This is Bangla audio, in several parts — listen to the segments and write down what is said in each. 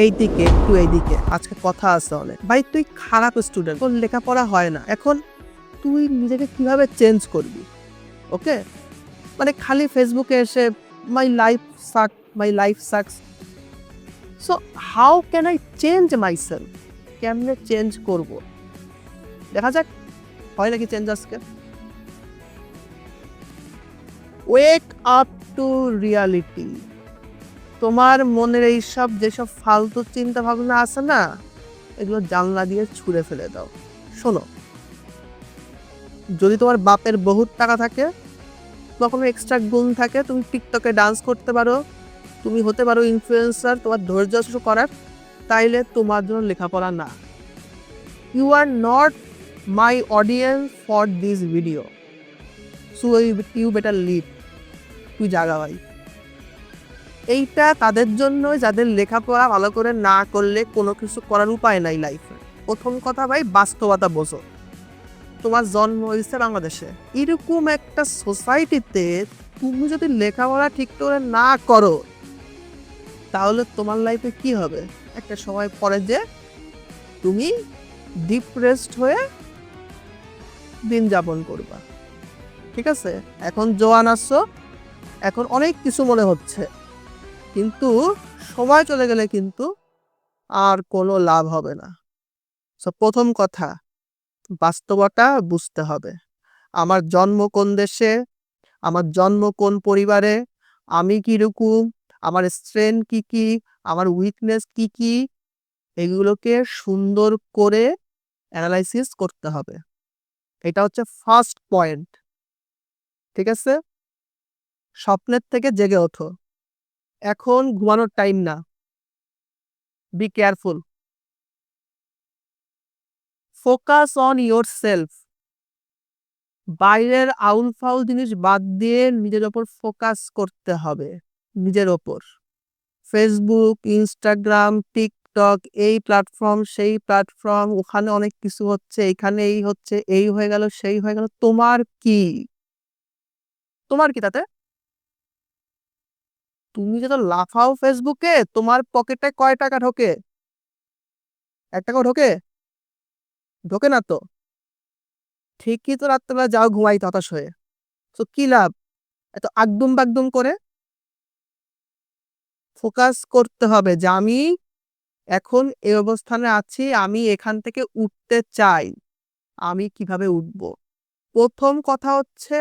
এইদিকে একটু এইদিকে আজকে কথা আছে অনেক। ভাই তুই খারাপ স্টুডেন্ট, তোর লেখাপড়া হয় না। এখন তুই নিজেকে কিভাবে চেঞ্জ করবি? ওকে, মানে খালি ফেসবুকে এসে my life sucks. So how can I change myself? কেমনে চেঞ্জ করব? দেখা যাক হয় নাকি চেঞ্জ আজকে। Wake up to reality. তোমার মনের এইসব যেসব ফালতু চিন্তা ভাবনা আছে না, এগুলো জানলা দিয়ে ছুঁড়ে ফেলে দাও। শোনো, যদি তোমার বাপের বহুত টাকা থাকে বা কোনো এক্সট্রা গুণ থাকে, তুমি টিকটকে ডান্স করতে পারো, তুমি হতে পারো ইনফ্লুয়েন্সার, তোমার ধৈর্য আছে করার, তাইলে তোমার জন্য লেখাপড়া না। You are not my audience for this video, so you better leave. তুই জাগা ভাই। এইটা তাদের জন্যই যাদের লেখাপড়া ভালো করে না করলে কোনো কিছু করার উপায় নাই লাইফে। প্রথম কথা ভাই, বাস্তবতা বোঝো। তোমার জন্ম হয়েছে বাংলাদেশে, এরকম একটা সোসাইটিতে তুমি যদি লেখাপড়া ঠিক করে না করো, তাহলে তোমার লাইফে কি হবে? একটা সময় পরে যে তুমি ডিপ্রেসড হয়ে দিন যাপন করবা। ঠিক আছে, এখন জোয়ান আসছো, এখন অনেক কিছু মনে হচ্ছে, কিন্তু সময় চলে গেলে কিন্তু আর কোনো লাভ হবে না। সো প্রথম কথা, বাস্তবতা বুঝতে হবে। আমার জন্ম কোন দেশে, আমার জন্ম কোন পরিবারে, আমি কিরকম, আমার স্ট্রেংথ কি কি, আমার উইকনেস কি কি, এগুলোকে সুন্দর করে অ্যানালাইসিস করতে হবে। এটা হচ্ছে ফার্স্ট পয়েন্ট। ঠিক আছে, স্বপ্নের থেকে জেগে ওঠো। এখন ঘুমানোর টাইম না। Be careful. Focus on your self. বাইরের আউল ফাউল জিনিস বাদ দিয়ে নিজের ওপর ফোকাস করতে হবে, নিজের ওপর। ফেসবুক, ইনস্টাগ্রাম, টিকটক, এই প্ল্যাটফর্ম সেই প্ল্যাটফর্ম, ওখানে অনেক কিছু হচ্ছে, এখানে এই হচ্ছে, এই হয়ে গেল সেই হয়ে গেল, তোমার কি? তোমার কি তাতে? তুমি যত লাফাও ফেসবুকে, তোমার পকেটে কয় টাকা ঢোকে? 1 টাকাও ঢোকে? ঢোকে না তো। ঠিকই তো রাত্রেবেলা যাও ঘুমাইতে হতাশ হয়ে। তো কি লাভ এত আগদুম বাগদুম করে? ফোকাস করতে হবে যে আমি এখন এই অবস্থানে আছি, আমি এখান থেকে উঠতে চাই। আমি কিভাবে উঠব? প্রথম কথা হচ্ছে,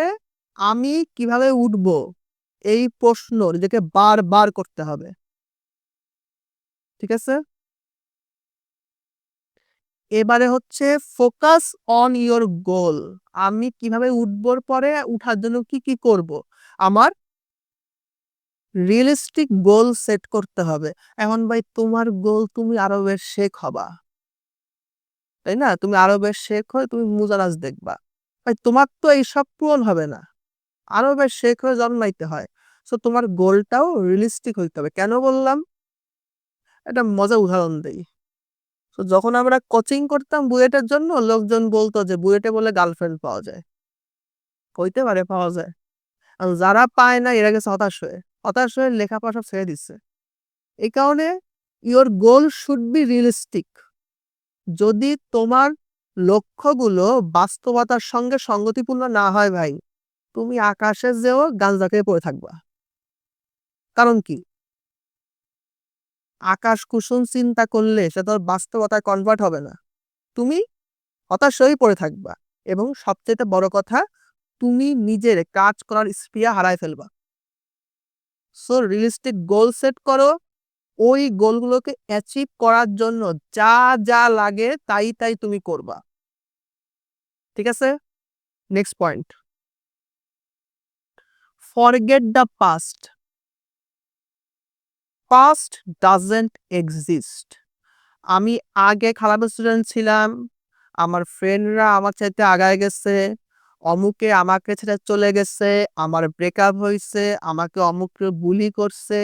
আমি কিভাবে উঠব, এই প্রশ্ন নিজেকে বারবার করতে হবে। ঠিক আছে, এবারে হচ্ছে ফোকাস অন ইওর গোল। আমি কিভাবে উঠবর পরে উঠার জন্য কি কি করব, আমার রিয়েলিস্টিক গোল সেট করতে হবে। এখন ভাই তোমার গোল তুমি আরবের শেখ হবা, তাই না? তুমি আরবের শেখ হয়ে তুমি মুজারাজ দেখবা। ভাই তোমার তো এইসব পূরণ হবে না, আরবের শেখ হয়ে জন্মাইতে হয়। সো তোমার গোলটাও রিয়েলিস্টিক হইতে হবে। কেন বললাম? একটা মজা উদাহরণ দেই। তো যখন আমরা কোচিং করতাম বুয়েটের জন্য, লোকজন বলতো যে বুয়েটে বলে গার্লফ্রেন্ড পাওয়া যায়। হইতে পারে পাওয়া যায়, আর যারা পায় না এরা গেছে হতাশ হয়ে লেখাপড়া সব ছেড়ে দিচ্ছে। এই কারণে your goal should be realistic. যদি তোমার লক্ষ্যগুলো বাস্তবতার সঙ্গে সঙ্গতিপূর্ণ না হয় ভাই, তুমি আকাশে যেও গাঞ্জা খেয়ে পড়ে থাকবা। কারণ কি? আকাশ কুসুম চিন্তা করলে সেটা তোর বাস্তবতায় কনভার্ট হবে না। তুমি হতাশ হয়েই পড়ে থাকবা, এবং সবচেয়ে বড় কথা, তুমি নিজের কাজ করার স্পৃহা হারায় ফেলবা। সো রিয়েলিস্টিক গোল সেট করো, ওই গোলগুলোকে অ্যাচিভ করার জন্য যা যা লাগে তাই তাই তুমি করবা। ঠিক আছে, next point, forget the past. Past doesn't exist. আমি আগে খারাপ স্টুডেন্ট ছিলাম, আমার ফ্রেন্ডরা আমার চাইতে আগায় গেছে, অমুকে আমাকে ছেড়ে চলে গেছে, আমার ব্রেকআপ হয়েছে, আমাকে অমুকে বুলি করছে,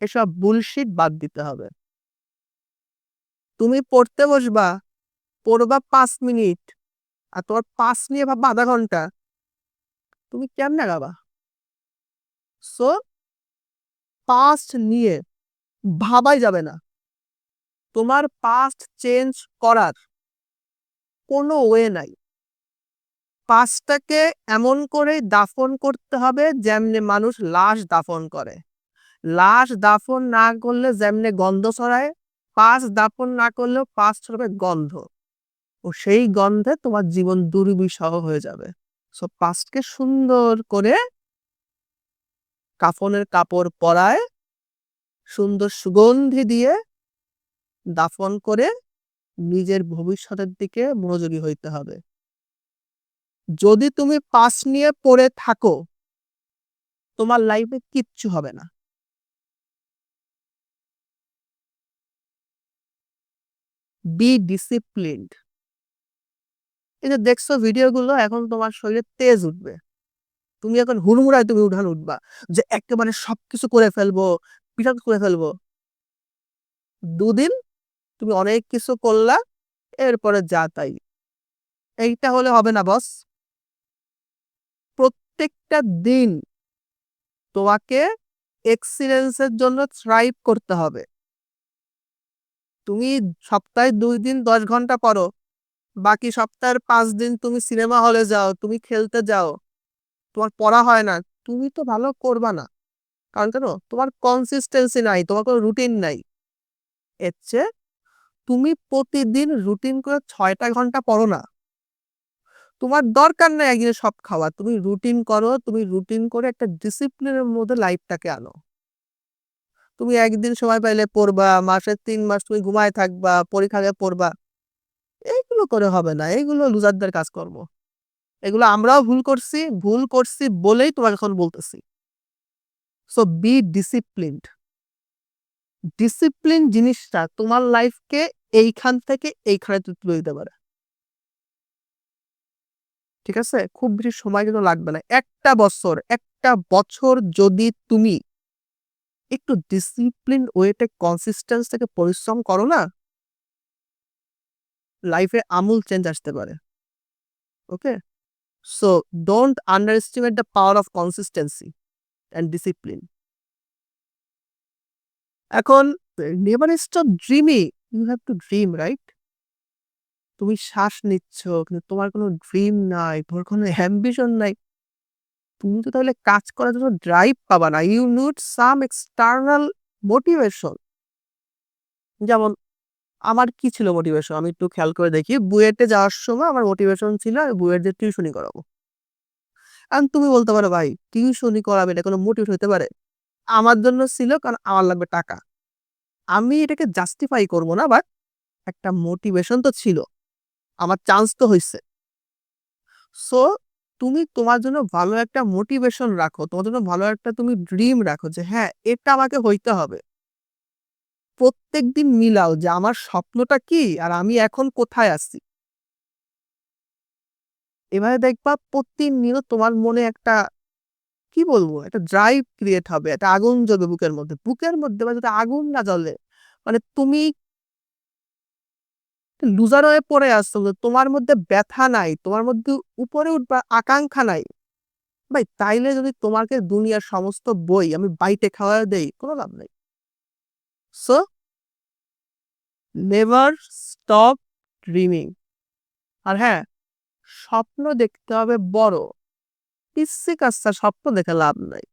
এসব বুলশিট বাদ দিতে হবে। তুমি পড়তে বসবা, পড়বা 5 মিনিট, আর তোমার পাস নিয়ে ভাববা আধা ঘন্টা, তুমি কেমনে গাবা? সো পাস্ট নিয়ে ভাবাই যাবে না। তোমার পাস্ট চেঞ্জ করার কোনো ওয়ে নাই। পাস্টটাকে এমন করে দাফন করতে হবে যেমনে মানুষ লাশ দাফন করে। লাশ দাফন না করলে যেমনে গন্ধ ছড়ায়, পাস্ট দাফন না করলেও পাস্ট ছড়াবে গন্ধ। ও সেই গন্ধে তোমার জীবন দুর্বিষহ হয়ে যাবে। সো পাস্টকে সুন্দর করে কাফনের কাপড় পরায় সুন্দর সুগন্ধি দিয়ে দাফন করে নিজের ভবিষ্যতের দিকে মনোযোগী হইতে হবে। যদি তুমি পাস্ট নিয়ে পড়ে থাকো, তোমার লাইফে কিচ্ছু হবে না। Be disciplined. এই যে দেখছো ভিডিওগুলো, এখন তোমার শরীরে তেজ উঠবে। তুমি এখন হুড়মুড়ায় তুমি উঠান উঠবা যে একেবারে সবকিছু করে ফেলবো, পিঠাত করে ফেলবো। 2 দিন তুমি অনেক কিছু করলা, এরপরে যা তাই। এইটা হলে হবে না বস। প্রত্যেকটা দিন তোমাকে এক্সিলেন্সের জন্য থ্রাইভ করতে হবে। তুমি সপ্তাহে 2 দিন 10 ঘন্টা পড়ো, বাকি সপ্তাহের 5 দিন তুমি সিনেমা হলে যাও, তুমি খেলতে যাও, তোমার পড়া হয় না, তুমি তো ভালো করবা না। কারণ কেন? তোমার কনসিস্টেন্সি নাই, তোমার কোনো রুটিন নাই। এর চেয়ে তুমি প্রতিদিন রুটিন করে 6টা ঘন্টা পড়ো না। তোমার দরকার নাই একদিনে সব খাওয়া, তুমি রুটিন করো, তুমি রুটিন করে একটা ডিসিপ্লিনের মধ্যে লাইফটাকে আনো। তুমি একদিন সময় পাইলে পড়বা, মাসে 3 মাস তুমি ঘুমায় থাকবা, পরীক্ষা আগে পড়বা। এইগুলো করে হবে না, এইগুলো লুজারদের কাজকর্ম। এগুলো আমরাও ভুল করছি বলেই তোমাকে এখন বলতেছি। So B disciplined. ডিসিপ্লিন জিনিসটা তোমার লাইফকে এইখান থেকে এইখানে তুলে দিতে পারে। ঠিক আছে? খুব বেশি সময় কিন্তু লাগবে না। একটা বছর যদি তুমি একটু ডিসিপ্লিন ওয়েতে কনসিস্টেন্স থেকে পরিশ্রম করো না, লাইফে আমূল চেঞ্জ আসতে পারে। Okay? So don't underestimate the power of consistency and discipline. এখন never stop dreaming. You have to dream, right? তুমি শ্বাস নিচ্ছ, কিন্তু তোমার কোনো ড্রিম নাই, তোমার কোনো অ্যাম্বিশন নাই। তুমি তো তাহলে কাজ করার জন্য ড্রাইভ পাবা না। You need some external motivation. যেমন আমার কি ছিল মোটিভেশন? আমি একটু খেয়াল করে দেখি। বুয়েটে যাওয়ার সময় আমার মোটিভেশন ছিল আমি বুয়েট দিয়ে টিউশনি করাবো। এখন তুমি বলতে পারো, ভাই টিউশনি করাবে এটা কোনো মোটিভেট হতে পারে? আমার জন্য ছিল, কারণ আমার লাগবে টাকা। আমি এটাকে জাস্টিফাই করব না, বাট একটা মোটিভেশন তো ছিল। আমার চান্স তো হইছে। সো তুমি তোমার জন্য ভালো একটা মোটিভেশন রাখো। তোমার জন্য ভালো একটা তুমি ড্রিম রাখো যে হ্যাঁ, এটা আমাকে হইতে হবে। প্রত্যেকদিন মিলাও যে আমার স্বপ্নটা কি আর আমি এখন কোথায় আছি। এভাবে দেখবা প্রতিনিয়ত তোমার মনে একটা, কি বলবো, একটা ড্রাইভ ক্রিয়েট হবে, একটা আগুন জ্বলবে বুকের মধ্যে। বুকের মধ্যে বা যদি আগুন না জ্বলে, মানে তুমি লুজার হয়ে পড়ে আসছো, তোমার মধ্যে ব্যথা নাই, তোমার মধ্যে উপরে উঠবার আকাঙ্ক্ষা নাই। ভাই তাইলে যদি তোমাকে দুনিয়ার সমস্ত বই আমি বাইটে খাওয়া দেই, কোনো লাভ নাই। So never stop dreaming. আর হ্যাঁ, স্বপ্ন দেখতে হবে বড়। পিচ্ছি কাচ্চা স্বপ্ন দেখে লাভ নাই।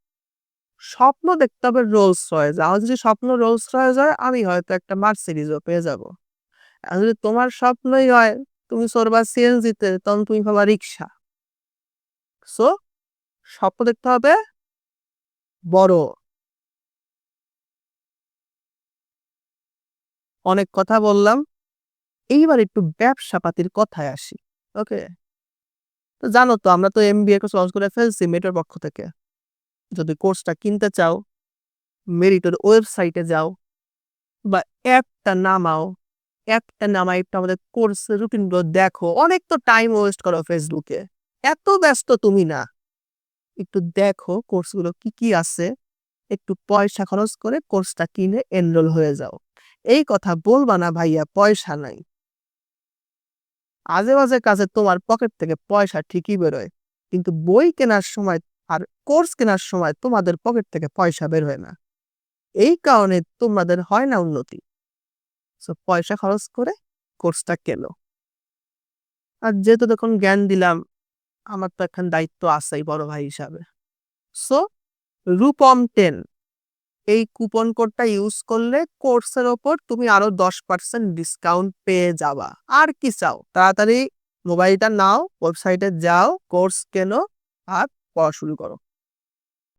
স্বপ্ন দেখতে হবে রোলস রয়েস। আমার যদি স্বপ্ন রোলস রয়েস হয়, আমি হয়তো একটা মার্সিডিজও পেয়ে যাব। আর যদি তোমার স্বপ্নই হয় তুমি চড়বা সিএনজিতে, তখন তুমি পাবা রিক্সা। সো স্বপ্ন দেখতে হবে বড়। অনেক কথা বললাম, এইবার একটু ব্যবসা পাতির কথায় আসি। ওকে? তো জানো তো আমরা তো এমবিএ কোর্স লঞ্চ করে ফেলছি মেটার পক্ষ থেকে। যদি কোর্সটা কিনতে চাও, মেরিটের ওয়েবসাইটে যাও বা অ্যাপটা নামাও। অ্যাপটা নামাই একটু আমাদের কোর্সের রুটিনগুলো দেখো। অনেক তো টাইম ওয়েস্ট করো ফেসবুকে। এত ব্যস্ত তুমি না। একটু দেখো কোর্সগুলো কি, কি আছে। একটু পয়সা খরচ করে কোর্সটা কিনে এনরোল হয়ে যাও। এই কথা বলবা না ভাইয়া পয়সা নাই। আজে-বাজে কাজে তোমার পকেট থেকে পয়সা ঠিকই বেরোয়। কিন্তু বই কেনার সময় আর কোর্স কেনার সময় তোমাদের পকেট থেকে পয়সা বের হয় না। এই কারণে তোমাদের হয় না উন্নতি। সো পয়সা খরচ করে কোর্সটা কেনো। আর যেহেতু তখন জ্ঞান দিলাম, আমার তো এখন দায়িত্ব আছেই বড় ভাই হিসাবে। সো রূপম 10 এই কুপন কোডটা ইউজ করলে কোর্সের ওপর তুমি আরো 10% ডিসকাউন্ট পেয়ে যাবা। আর কি চাও? তাড়াতাড়ি মোবাইলটা নাও, ওয়েবসাইটে যাও, কোর্স কেনো আর পড়া শুরু করো।